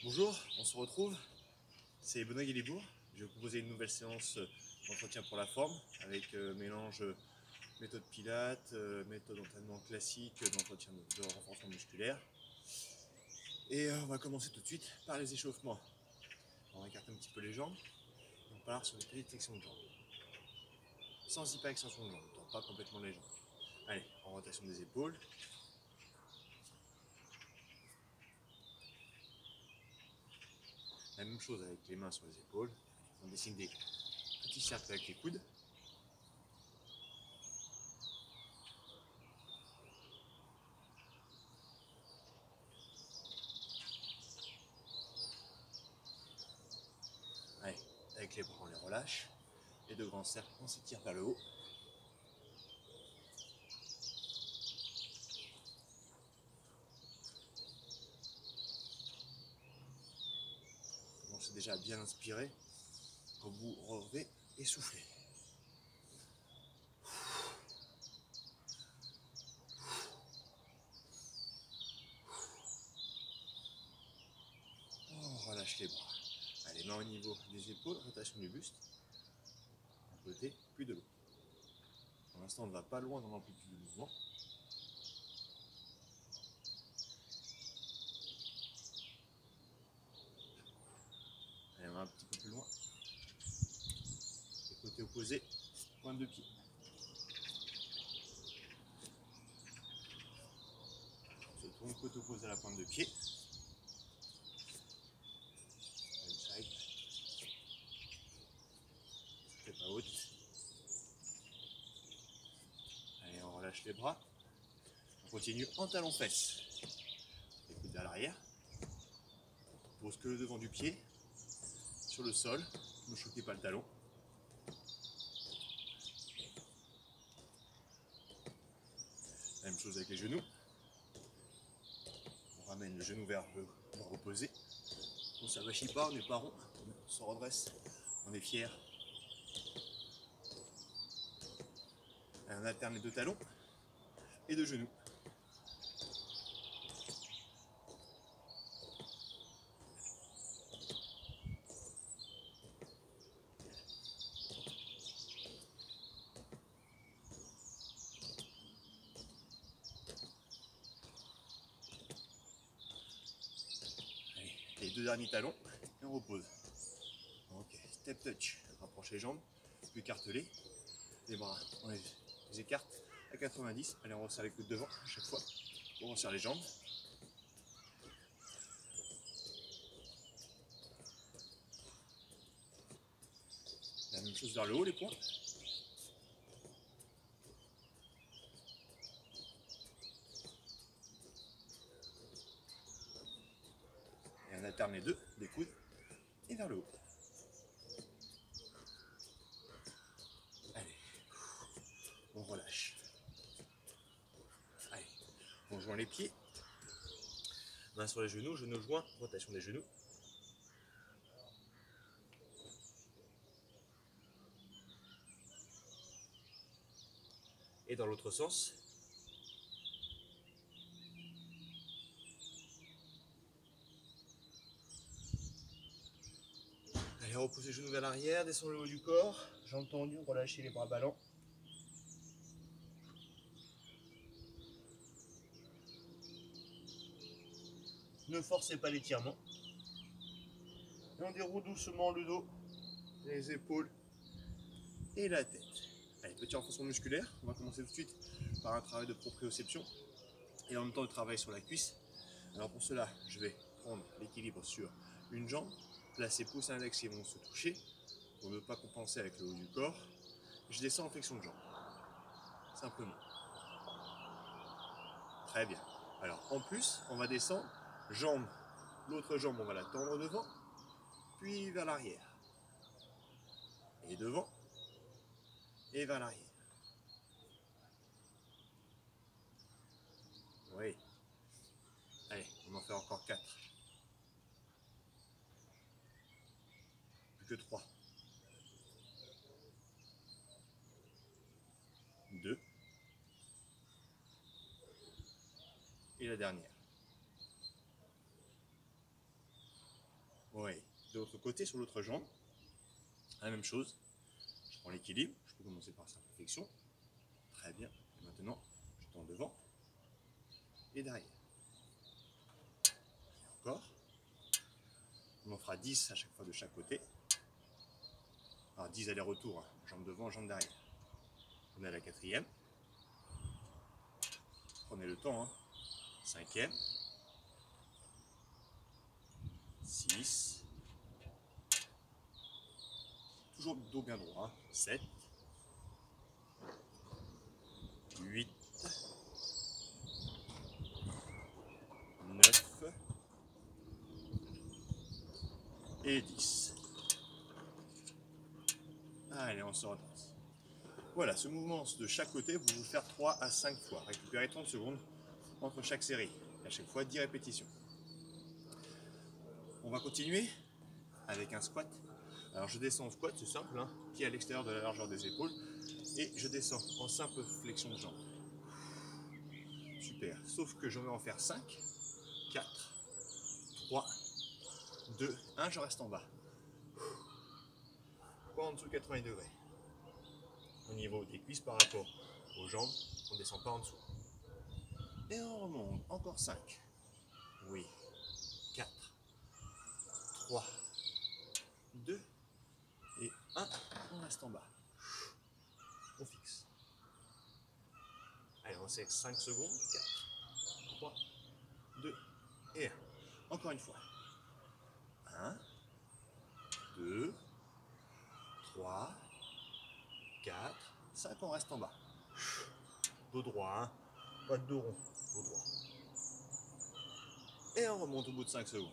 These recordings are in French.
Bonjour, on se retrouve, c'est Benoît Guélibourg. Je vais vous proposer une nouvelle séance d'entretien pour la forme avec mélange méthode Pilates, méthode d'entraînement classique d'entretien de renforcement musculaire. Et on va commencer tout de suite par les échauffements. On écarte un petit peu les jambes et on part sur des petites flexions de jambes. Sans hyper extension de jambes, on ne tend pas complètement les jambes. Allez, en rotation des épaules. La même chose avec les mains sur les épaules. On dessine des petits cercles avec les coudes. Allez, avec les bras on les relâche. Les deux grands cercles, on s'étire vers le haut. Commencez déjà à bien inspirer. Quand vous relevez et soufflez. On relâche les bras. Allez, main au niveau des épaules, rotation du buste. D'un côté, puis de l'autre. Pour l'instant, on ne va pas loin dans l'amplitude du mouvement. Allez, on va un petit peu plus loin. Et côté opposé, pointe de pied. On se tourne côté opposé à la pointe de pied. Même side. Tête pas haute. Allez, on relâche les bras. On continue en talon-fesse. Les coudes à l'arrière. On pose que le devant du pied sur le sol. Ne choquez pas le talon. La même chose avec les genoux. On ramène le genou vers le bras opposé. On ne s'avachit pas, on n'est pas rond. On se redresse. On est fier. On alterne les deux talons et deux genoux. Allez, les deux derniers talons et on repose. Ok, step touch. Rapprochez les jambes, puis écartelez. Les bras, on les écarte à 90. Allez, on resserre les coudes devant à chaque fois. On resserre les jambes. La même chose vers le haut, les poings. Et on alterne les deux, des coudes et vers le haut. Allez, on relâche. Allez, on joint les pieds. Main sur les genoux, genoux joints, rotation des genoux. Et dans l'autre sens. Allez, reposez les genoux vers l'arrière, descendez le haut du corps. Jambes tendues, relâchez les bras ballants. Ne forcez pas l'étirement. Et on déroule doucement le dos, les épaules et la tête. Allez, petit renforcement musculaire. On va commencer tout de suite par un travail de proprioception et en même temps le travail sur la cuisse. Alors pour cela, je vais prendre l'équilibre sur une jambe, placer pouce et index qui vont se toucher pour ne pas compenser avec le haut du corps. Je descends en flexion de jambe. Simplement. Très bien. Alors en plus, on va descendre jambe. L'autre jambe, on va la tendre devant, puis vers l'arrière. Et devant, et vers l'arrière. Oui. Allez, on en fait encore 4. Plus que 3. 2. Et la dernière. Ouais. De l'autre côté, sur l'autre jambe, la même chose. Je prends l'équilibre. Je peux commencer par simple flexion. Très bien. Et maintenant, je tends devant et derrière. Et encore. On en fera 10 à chaque fois de chaque côté. Alors 10 allers-retours, hein. Jambe devant, jambe derrière. On est à la 4e. Prenez le temps, hein. 5e. 6. Toujours dos bien droit. 7. 8. 9. Et 10. Allez, on se redresse. Voilà, ce mouvement de chaque côté, vous pouvez faire 3 à 5 fois. Récupérez 30 secondes entre chaque série. À chaque fois, 10 répétitions. On va continuer avec un squat. Alors je descends en squat, c'est simple, hein, pied à l'extérieur de la largeur des épaules. Et je descends en simple flexion de jambe. Super. Sauf que je vais en faire 5, 4, 3, 2, 1. Je reste en bas. Pas en dessous de 80 degrés. Au niveau des cuisses par rapport aux jambes, on ne descend pas en dessous. Et on remonte. Encore 5. Oui. 4, 3, 2 et 1. On reste en bas. On fixe. Allez, on sait 5 secondes. 4, 3, 2 et 1. Encore une fois. 1, 2, 3, 4, 5. On reste en bas. Dos droit, hein. Pas de dos rond. Dos droit. Et on remonte au bout de 5 secondes.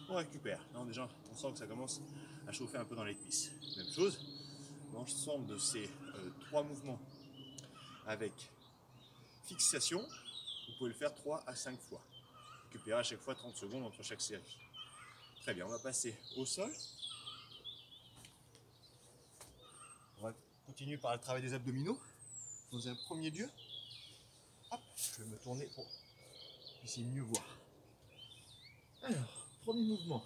On récupère. Là, déjà, on sent que ça commence à chauffer un peu dans les cuisses. Même chose. L'ensemble de ces 3 mouvements avec fixation, vous pouvez le faire 3 à 5 fois. Récupérez à chaque fois 30 secondes entre chaque série. Très bien, on va passer au sol. On va continuer par le travail des abdominaux. Dans un premier lieu, hop, je vais me tourner pour que vous puissiez mieux voir. Alors, premier mouvement.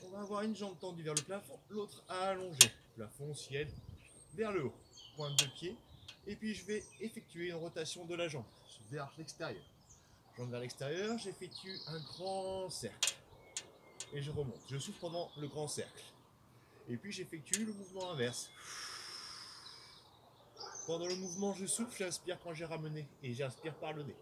On va avoir une jambe tendue vers le plafond, l'autre allongée. Plafond, ciel, vers le haut. Pointe de pied. Et puis je vais effectuer une rotation de la jambe vers l'extérieur. Jambe vers l'extérieur, j'effectue un grand cercle. Et je remonte. Je souffle pendant le grand cercle. Et puis j'effectue le mouvement inverse. Pendant le mouvement, je souffle, j'inspire quand j'ai ramené. Et j'inspire par le nez.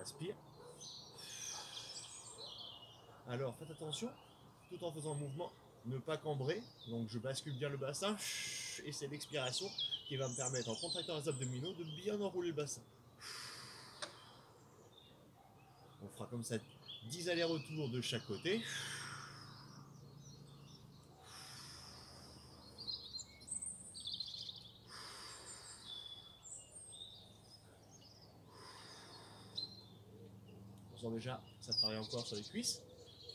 Inspire. Alors faites attention, tout en faisant le mouvement, ne pas cambrer. Donc je bascule bien le bassin. Et c'est l'expiration qui va me permettre, en contractant les abdominaux, de bien enrouler le bassin. On fera comme ça 10 allers-retours de chaque côté. On sent déjà, ça travaille encore sur les cuisses.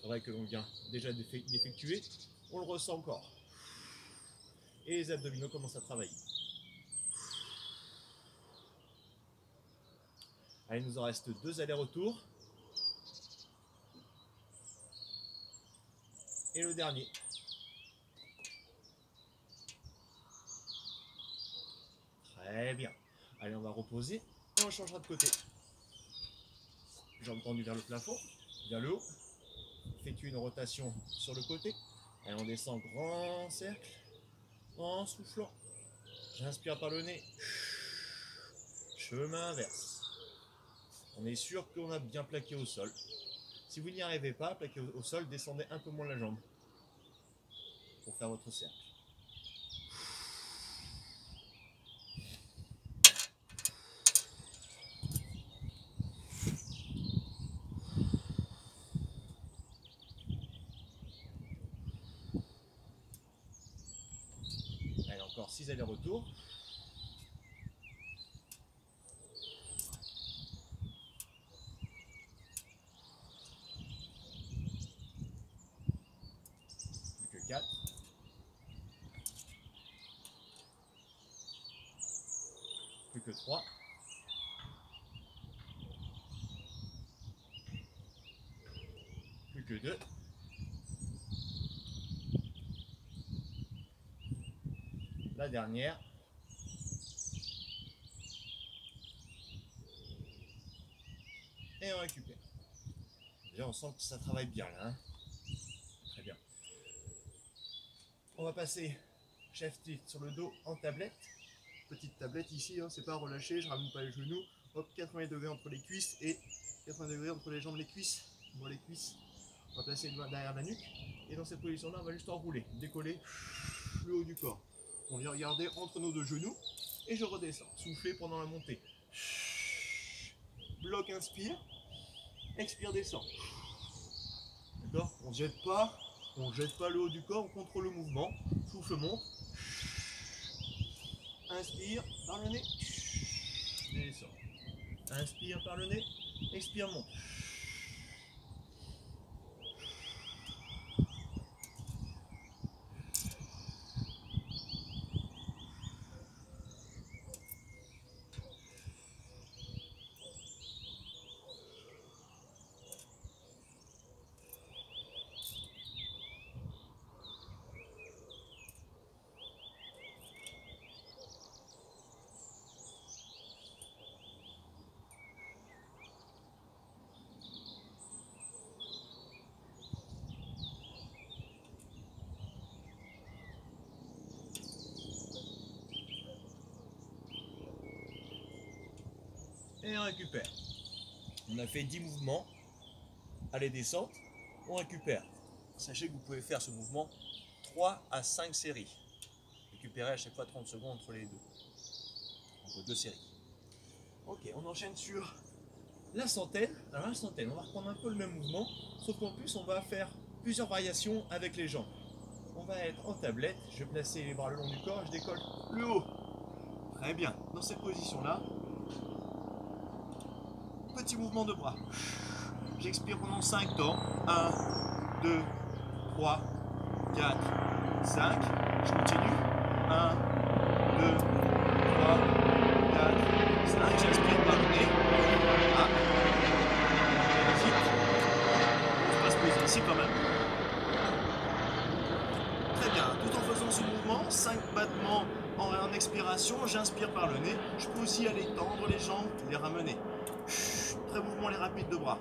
C'est vrai que l'on vient déjà d'effectuer. On le ressent encore. Et les abdominaux commencent à travailler. Allez, il nous en reste 2 allers-retours. Et le dernier. Très bien. Allez, on va reposer et on changera de côté. Jambes tendues vers le plafond, vers le haut. Effectue une rotation sur le côté. Allez, on descend grand cercle en soufflant. J'inspire par le nez. Chemin inverse. On est sûr qu'on a bien plaqué au sol. Si vous n'y arrivez pas, plaqué au sol, descendez un peu moins la jambe pour faire votre cercle. Allez, encore 6 allers-retours. Plus que 4. 3. Plus que 2. La dernière. Et on récupère. Déjà, on sent que ça travaille bien là. Hein. Très bien. On va passer chef tilt sur le dos en tablette. Petite tablette ici, hein, c'est pas relâché, je ramène pas les genoux. Hop, 80 degrés entre les cuisses et 80 degrés entre les jambes et les cuisses. Bon, les cuisses, on va placer les mains derrière la nuque. Et dans cette position-là, on va juste enrouler, décoller le haut du corps. On vient regarder entre nos deux genoux et je redescends. Souffler pendant la montée. Bloc, inspire. Expire, descend. D'accord? On ne jette pas. On ne jette pas le haut du corps, on contrôle le mouvement. Souffle, monte. Inspire par le nez. Descend. Inspire par le nez. Expire, monte. Et on récupère. On a fait 10 mouvements. Allez, descente. On récupère. Sachez que vous pouvez faire ce mouvement 3 à 5 séries. Récupérer à chaque fois 30 secondes entre les deux. Entre deux séries. Ok, on enchaîne sur la centaine. Alors la centaine, on va reprendre un peu le même mouvement, sauf qu'en plus on va faire plusieurs variations avec les jambes. On va être en tablette, je vais placer les bras le long du corps, je décolle le haut. Très bien, dans cette position-là, petit mouvement de bras. J'expire pendant 5 temps. 1, 2, 3, 4, 5. Je continue. 1, 2, 3, 4, 5. J'inspire par le nez. Ah. On va se poser ici quand même. Très bien. Tout en faisant ce mouvement, 5 battements en expiration, j'inspire par le nez. Je peux aussi aller tendre les jambes, les ramener. Très mouvement les rapides de bras.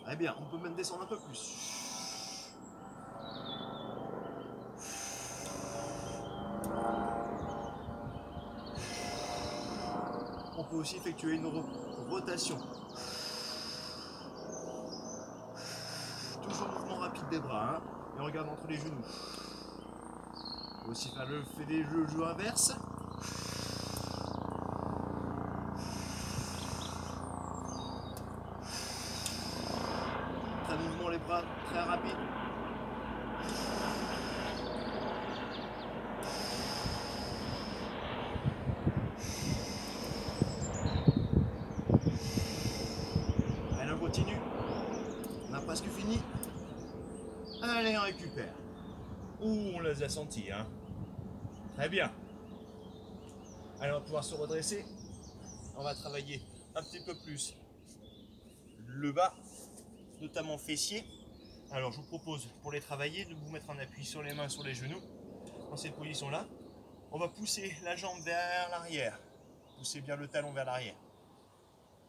Très bien, on peut même descendre un peu plus. On peut aussi effectuer une rotation. Toujours mouvement rapide des bras, hein, et on regarde entre les genoux. On peut aussi faire le fait des jeux inverse. Très mouvement les bras, très rapide. Allez, on continue. On a presque fini. Allez, on récupère. Ouh, on les a sentis, hein. Très bien. Allez, on va pouvoir se redresser. On va travailler un petit peu plus le bas, notamment fessier. Alors, je vous propose, pour les travailler, de vous mettre en appui sur les mains, sur les genoux. Dans cette position-là, on va pousser la jambe vers l'arrière. Poussez bien le talon vers l'arrière.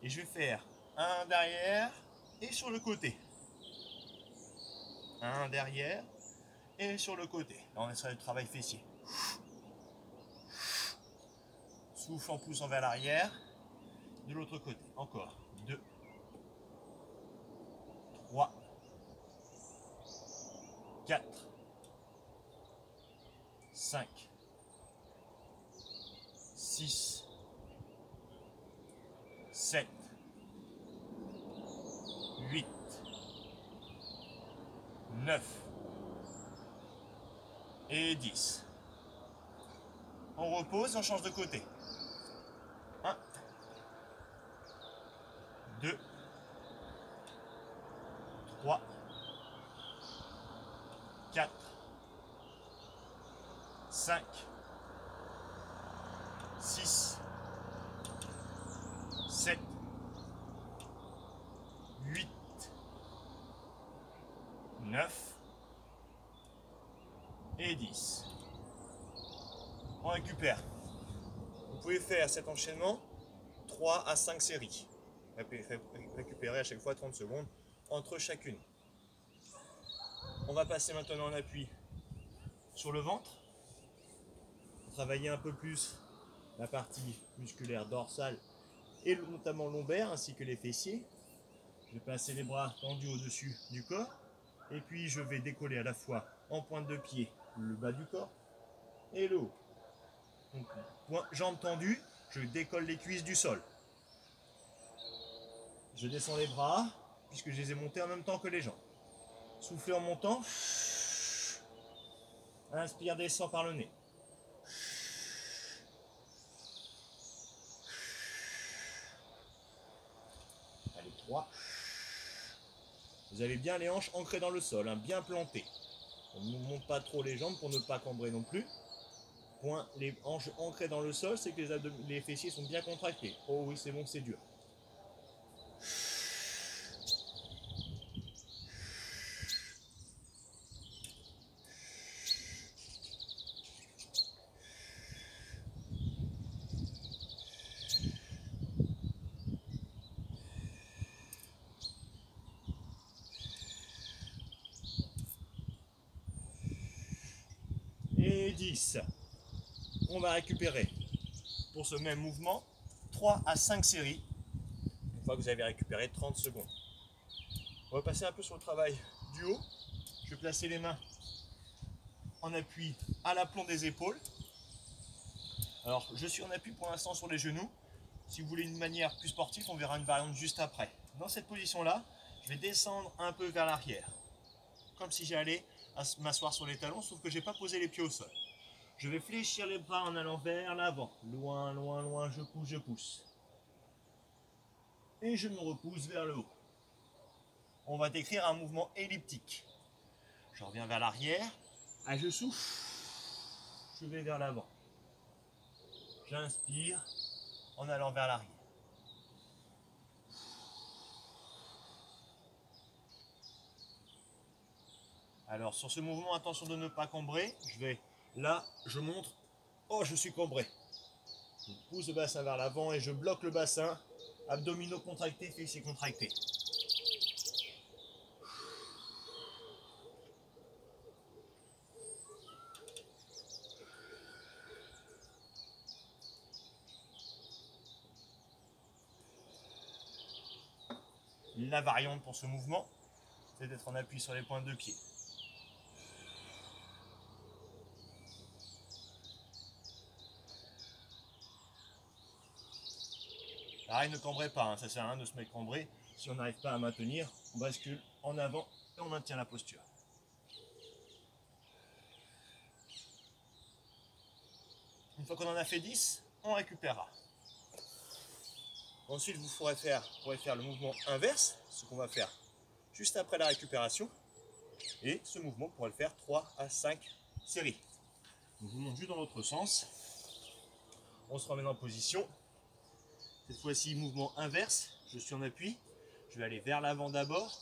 Et je vais faire un derrière et sur le côté. Un derrière et sur le côté. Là, on est sur le travail fessier. Souffle en poussant vers l'arrière. De l'autre côté. Encore. 2, 3, 4, 5, 6, 7, 8, 9 et 10. On repose, on change de côté. 1, 2, 3, 4, 5, 6, 7, 8, 9 et 10. On récupère. Vous pouvez faire cet enchaînement 3 à 5 séries. Récupérer à chaque fois 30 secondes entre chacune. On va passer maintenant en appui sur le ventre. Pour travailler un peu plus la partie musculaire dorsale et notamment lombaire ainsi que les fessiers. Je vais passer les bras tendus au-dessus du corps et puis je vais décoller à la fois en pointe de pied le bas du corps et le haut. Donc, jambes tendues, je décolle les cuisses du sol. Je descends les bras puisque je les ai montés en même temps que les jambes. Soufflez en montant. Inspire, descend par le nez. Allez, 3. Vous avez bien les hanches ancrées dans le sol, hein, bien plantées. On ne monte pas trop les jambes pour ne pas cambrer non plus. Point, les hanches ancrées dans le sol, c'est que les fessiers sont bien contractés. Oh oui, c'est bon, c'est dur. Et 10. On va récupérer pour ce même mouvement 3 à 5 séries. Une fois que vous avez récupéré 30 secondes. On va passer un peu sur le travail du haut. Je vais placer les mains en appui à l'aplomb des épaules. Alors, je suis en appui pour l'instant sur les genoux. Si vous voulez une manière plus sportive, on verra une variante juste après. Dans cette position-là, je vais descendre un peu vers l'arrière. Comme si j'allais m'asseoir sur les talons, sauf que je n'ai pas posé les pieds au sol. Je vais fléchir les bras en allant vers l'avant. Loin, loin, loin, je pousse, je pousse. Et je me repousse vers le haut. On va décrire un mouvement elliptique. Je reviens vers l'arrière. Ah, je souffle. Je vais vers l'avant. J'inspire en allant vers l'arrière. Alors sur ce mouvement, attention de ne pas cambrer. Là, je montre. Oh, je suis cambré. Je pousse le bassin vers l'avant et je bloque le bassin. Abdominaux contractés, fessiers contractés. La variante pour ce mouvement, c'est d'être en appui sur les pointes de pied. Pareil, ne cambrez pas, hein, ça sert à rien de se mettre cambré. Si on n'arrive pas à maintenir, on bascule en avant et on maintient la posture. Une fois qu'on en a fait 10, on récupérera. Ensuite, vous pourrez faire le mouvement inverse, ce qu'on va faire juste après la récupération. Et ce mouvement, on pourra le faire 3 à 5 séries. Donc, je vous montre juste dans l'autre sens. On se remet en position. Cette fois-ci, mouvement inverse. Je suis en appui. Je vais aller vers l'avant d'abord.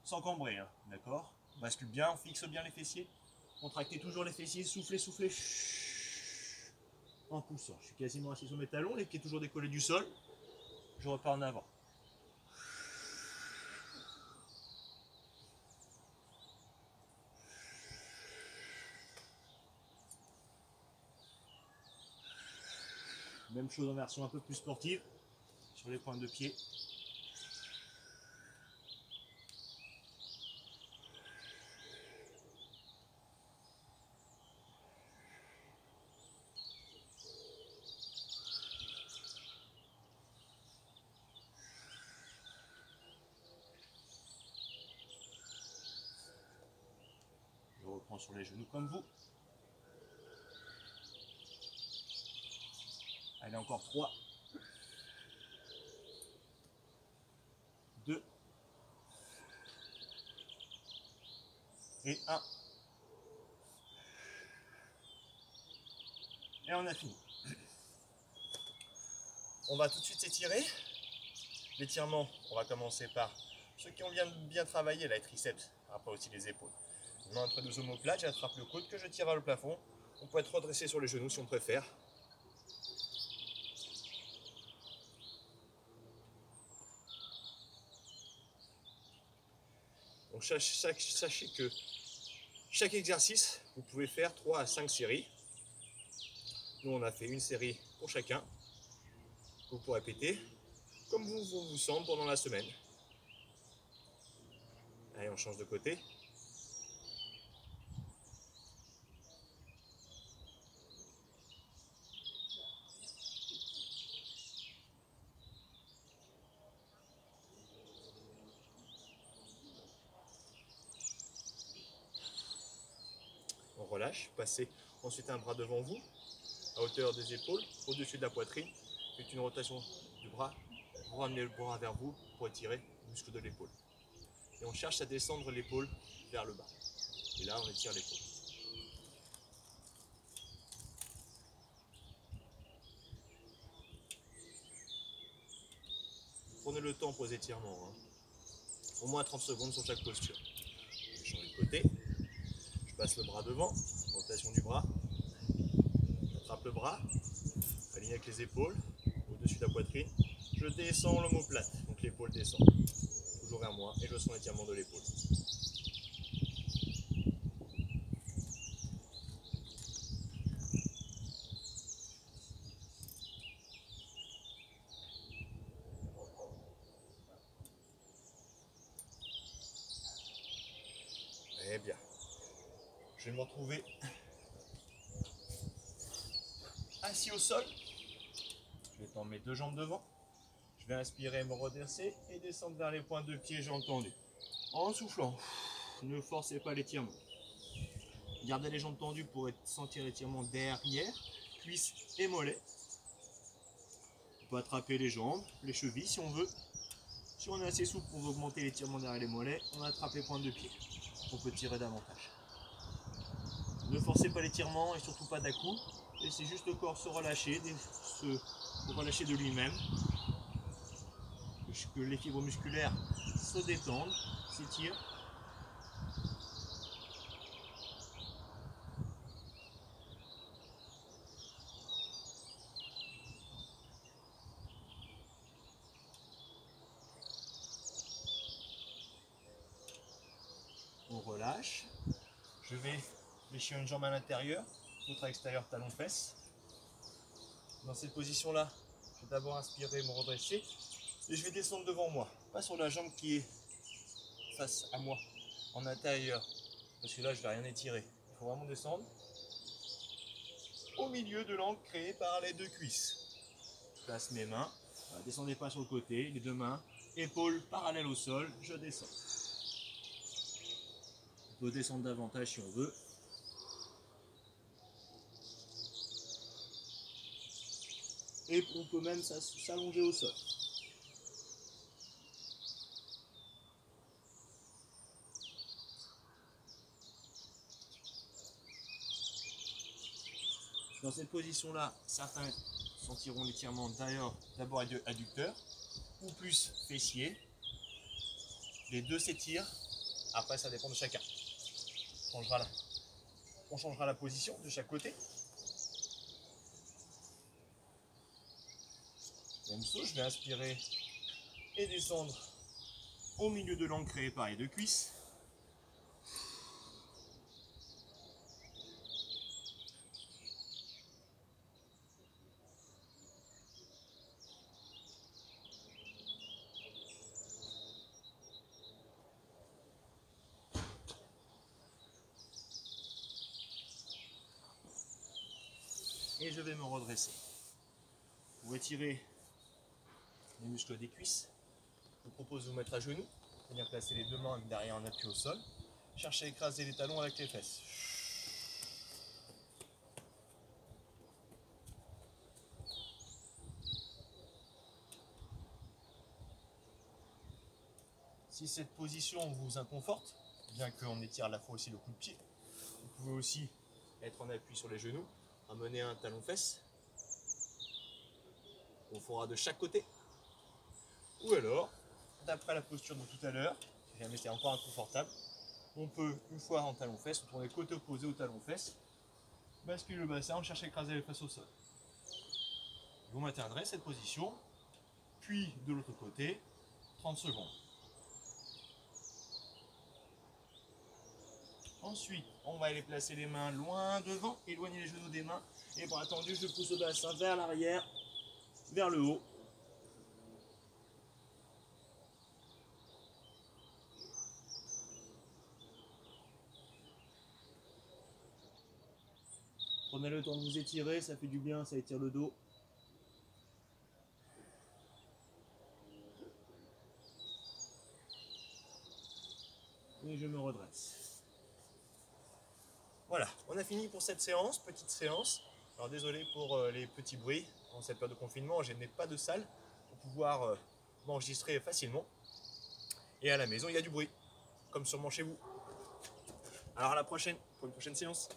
Sans cambrer, hein, d'accord? On bascule bien, on fixe bien les fessiers. Contractez toujours les fessiers, soufflez, soufflez. En poussant. Je suis quasiment assis sur mes talons, les pieds toujours décollés du sol. Je repars en avant. Même chose en version un peu plus sportive, sur les pointes de pied. Je reprends sur les genoux comme vous. Allez, encore 3, 2, Et 1. Et on a fini. On va tout de suite s'étirer. L'étirement, on va commencer par ceux qui ont bien travaillé, les triceps, après aussi les épaules. Main entre deux omoplates, j'attrape le coude que je tire vers le plafond. On peut être redressé sur les genoux si on préfère. Donc sachez que chaque exercice, vous pouvez faire 3 à 5 séries. Nous, on a fait une série pour chacun. Vous pourrez répéter comme vous semble pendant la semaine. Allez, on change de côté. On relâche. Passez ensuite un bras devant vous, à hauteur des épaules, au-dessus de la poitrine. Faites une rotation du bras. Vous ramenez le bras vers vous pour étirer le muscle de l'épaule. Et on cherche à descendre l'épaule vers le bas. Et là, on étire l'épaule. Prenez le temps pour les étirements. Au moins 30 secondes sur chaque posture. Je change de côté. Je passe le bras devant. Rotation du bras. J'attrape le bras. Aligné avec les épaules. Au-dessus de la poitrine. Je descends l'omoplate. Donc l'épaule descend. Toujours vers moi. Et je sens l'étirement de l'épaule. Eh bien. Je vais me retrouver assis au sol. Je vais tendre mes deux jambes devant. Je vais inspirer, me redresser et descendre vers les pointes de pied, jambes tendues. En soufflant, ne forcez pas l'étirement. Gardez les jambes tendues pour sentir l'étirement derrière, cuisses et mollets. On peut attraper les jambes, les chevilles si on veut. Si on est assez souple pour augmenter l'étirement derrière les mollets, on attrape les pointes de pied. On peut tirer davantage. Ne forcez pas l'étirement et surtout pas d'à-coups. Laissez juste le corps se relâcher, se relâcher de lui-même. Que les fibres musculaires se détendent, s'étirent. On relâche. Je vais fléchir une jambe à l'intérieur, l'autre à l'extérieur, talon-fesse. Dans cette position-là, je vais d'abord inspirer, me redresser. Et je vais descendre devant moi, pas sur la jambe qui est face à moi, en intérieur. Parce que là, je ne vais rien étirer. Il faut vraiment descendre au milieu de l'angle créé par les deux cuisses. Je place mes mains. Voilà, descendez pas sur le côté, les deux mains, épaules parallèles au sol, je descends. On peut descendre davantage si on veut. Et on peut même s'allonger au sol. Dans cette position-là, certains sentiront l'étirement d'abord adducteur ou plus fessier. Les deux s'étirent. Après, ça dépend de chacun. On changera la position de chaque côté. Même chose, je vais inspirer et descendre au milieu de l'angle créé par les deux cuisses. Et je vais me redresser. Pour étirer les muscles des cuisses, je vous propose de vous mettre à genoux, venir placer les deux mains derrière en appui au sol. Cherchez à écraser les talons avec les fesses. Si cette position vous inconforte, bien qu'on étire à la fois aussi le coup de pied. Vous pouvez aussi être en appui sur les genoux, amener un talon-fesse. On fera de chaque côté. Ou alors, d'après la posture de tout à l'heure, si jamais c'est encore inconfortable, on peut, une fois en talon-fesse, retourner côté opposé au talon-fesse, basculer le bassin, on cherche à écraser les fesses au sol. Vous maintiendrez cette position, puis de l'autre côté, 30 secondes. Ensuite, on va aller placer les mains loin devant, éloigner les genoux des mains, et bras tendus, je pousse le bassin vers l'arrière, vers le haut. Prenez le temps de vous étirer, ça fait du bien, ça étire le dos. Et je me redresse. Voilà, on a fini pour cette séance, petite séance. Alors désolé pour les petits bruits. En cette période de confinement, je n'ai pas de salle pour pouvoir m'enregistrer facilement. Et à la maison, il y a du bruit, comme sûrement chez vous. Alors à la prochaine, pour une prochaine séance.